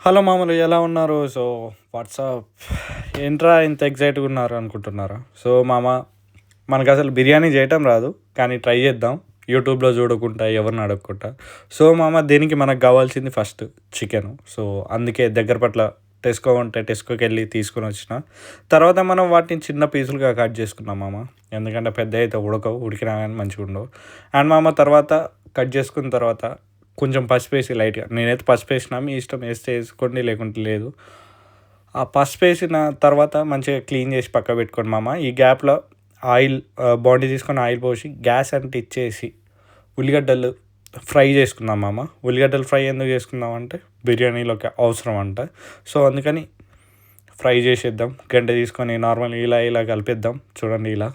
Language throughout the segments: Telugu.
హలో మామూలు ఎలా ఉన్నారు? సో, వాట్సాప్ ఏంట్రా ఇంత ఎక్సైట్‌గా ఉన్నారు అనుకుంటున్నారా? సో, మనకసలు బిర్యానీ చేయటం రాదు. కానీ ట్రై చేద్దాం. యూట్యూబ్‌లో చూడకుండా, ఎవరిని అడగకుండా. సో, దీనికి మనకు కావాల్సింది ఫస్ట్ చికెను. సో, అందుకే దగ్గర పట్ల టెస్కో ఉంటే టెస్కోకెళ్ళి తీసుకొనొచ్చిన. తర్వాత మనం వాటిని చిన్న పీసులుగా కట్ చేసుకున్నాం మామ. ఎందుకంటే పెద్దవయితే ఉడకవు. ఉడికినా గానీ మంచిగుండవు. అండ్ తర్వాత కట్ చేసుకున్న తర్వాత కొంచెం పసుపేసి లైట్‌గా నేనైతే పసుపేసినా. మీ ఇష్టం ఏస్తే ఏసుకోండి లేకుంటే లేదు. ఆ పసుపేసిన తర్వాత మంచిగా క్లీన్ చేసి పక్కకు పెట్టుకోండి మామ. ఈ గ్యాప్‌లో బాండీ తీసుకొని ఆయిల్ పోసి గ్యాస్ అంటిచ్చేసి ఉల్లిగడ్డలు ఫ్రై చేసుకుందాం మామ. ఉల్లిగడ్డలు ఫ్రై ఎందుకు చేసుకుందామంటే బిర్యానీలోకి అవసరం అంట. సో, అందుకని ఫ్రై చేసేద్దాం. గంటె తీసుకొని నార్మల్‌గా ఇలా కలిపేద్దాం. చూడండి ఇలా.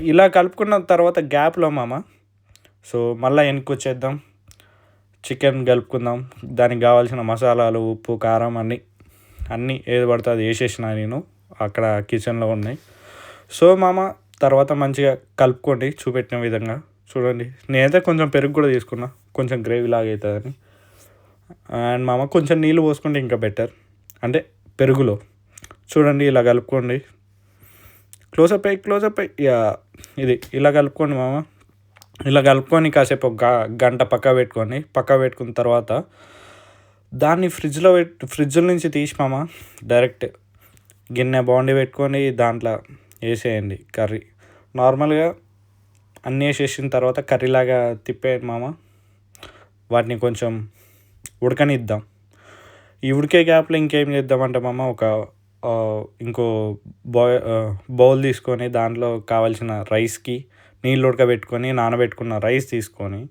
ఇలా కలుపుకున్న తర్వాత గ్యాప్‌లో మామ సో, మళ్ళా వెనక్కొచ్చేద్దాం. చికెన్ కలుపుకుందాం. దానికి కావాల్సిన మసాలాలు, ఉప్పు, కారం అన్నీ ఏది పడితే అది ఏసేసినా నేను. అక్కడ కిచెన్‌లో ఉన్నాయి. సో, తర్వాత మంచిగా కలుపుకోండి చూపెట్టిన విధంగా. చూడండి నేనైతే కొంచెం పెరుగు కూడా తీసుకున్నా. కొంచెం గ్రేవీలాగా అయితదని. అండ్ కొంచెం నీళ్ళు పోసుకుంటే ఇంకా బెటర్. అంటే పెరుగులో. చూడండి ఇలా కలుపుకోండి. క్లోజప్ అయ్యి ఇది ఇలా కలుపుకోండి మామ. ఇలా కలుపుకొని కాసేపు ఒక గంట పక్కకు పెట్టుకున్న తర్వాత దాన్ని ఫ్రిడ్జ్ నుంచి తీసి డైరెక్ట్ గిన్నె బాండీ పెట్టుకొని దాంట్లో వేసేయండి కర్రీ. నార్మల్గా అన్నీ వేసేసిన తర్వాత కర్రీలాగా తిప్పేయండి మామ. వాటిని కొంచెం ఉడకనిద్దాం. ఈ ఉడికే గ్యాప్లో ఇంకేం చేద్దామంటే ఇంకో బౌల్ తీసుకొని దాంట్లో కావాల్సిన రైస్కి నీళ్ళు ఉడకబెట్టుకొని నానబెట్టుకున్న రైస్ తీసుకొని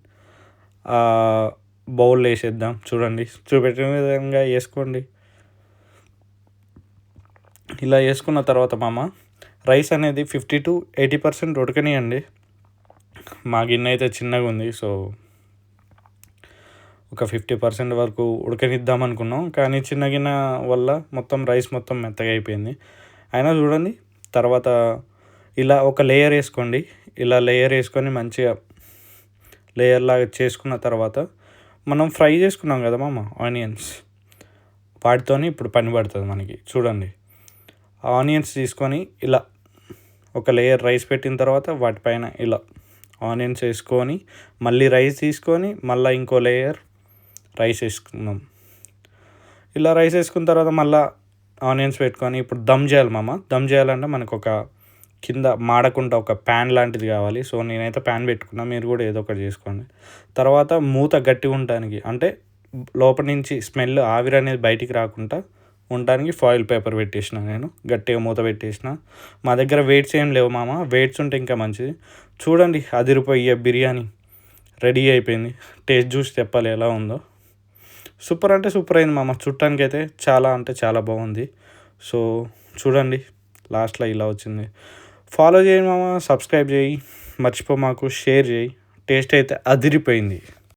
బౌల్లో వేసేద్దాం. చూడండి చూపెట్టిన విధంగా వేసుకోండి. ఇలా వేసుకున్న తర్వాత రైస్ అనేది 50-80% ఉడకనియండి. మా గిన్నె అయితే చిన్నగా ఉంది. సో, ఒక 50% వరకు ఉడకనిద్దాం అనుకున్నాం. కానీ చిన్న గిన్నె వల్ల రైస్ మొత్తం మెత్తగా అయిపోయింది. అయినా చూడండి తర్వాత ఇలా ఒక లేయర్ వేసుకోండి. ఇలా లేయర్ వేసుకొని మంచిగా లేయర్లాగా చేసుకున్న తర్వాత మనం ఫ్రై చేసుకున్నాం కదా ఆనియన్స్, వాటితోని ఇప్పుడు పని పడుతుంది మనకి. చూడండి ఆనియన్స్ తీసుకొని ఇలా ఒక లేయర్ రైస్ పెట్టిన తర్వాత వాటిపైన ఇలా ఆనియన్స్ వేసుకొని మళ్ళీ రైస్ తీసుకొని మళ్ళీ ఇంకో లేయర్ రైస్ వేసుకుందాం. ఇలా రైస్ వేసుకున్న తర్వాత మళ్ళీ ఆనియన్స్ పెట్టుకొని ఇప్పుడు దమ్ చేయాలి దమ్ చేయాలంటే మనకు ఒక కింద మాడకుండా ఒక ప్యాన్ లాంటిది కావాలి. సో, నేనైతే ప్యాన్ పెట్టుకున్నా. మీరు కూడా ఏదో ఒకటి చేసుకోండి. తర్వాత మూత గట్టిగా ఉండడానికి అంటే లోపల నుంచి స్మెల్ ఆవిరి అనేది బయటికి రాకుండా ఉండడానికి ఫాయిల్ పేపర్ పెట్టేసిన నేను. గట్టిగా మూత పెట్టేసిన. మా దగ్గర వెయిట్స్ ఏం లేవు వెయిట్స్ ఉంటే ఇంకా మంచిది. చూడండి అదిరిపోయే బిర్యానీ రెడీ అయిపోయింది. టేస్ట్ చూసి చెప్పాలి ఎలా ఉందో. సూపర్ అంటే సూపర్ అయింది చూడటానికి అయితే చాలా అంటే చాలా బాగుంది. సో, చూడండి లాస్ట్లో ఇలా వచ్చింది. ఫాలో చేయండి సబ్స్క్రైబ్ చేయి, మర్చిపో షేర్ చేయి. టేస్ట్ అయితే అదిరిపోయింది.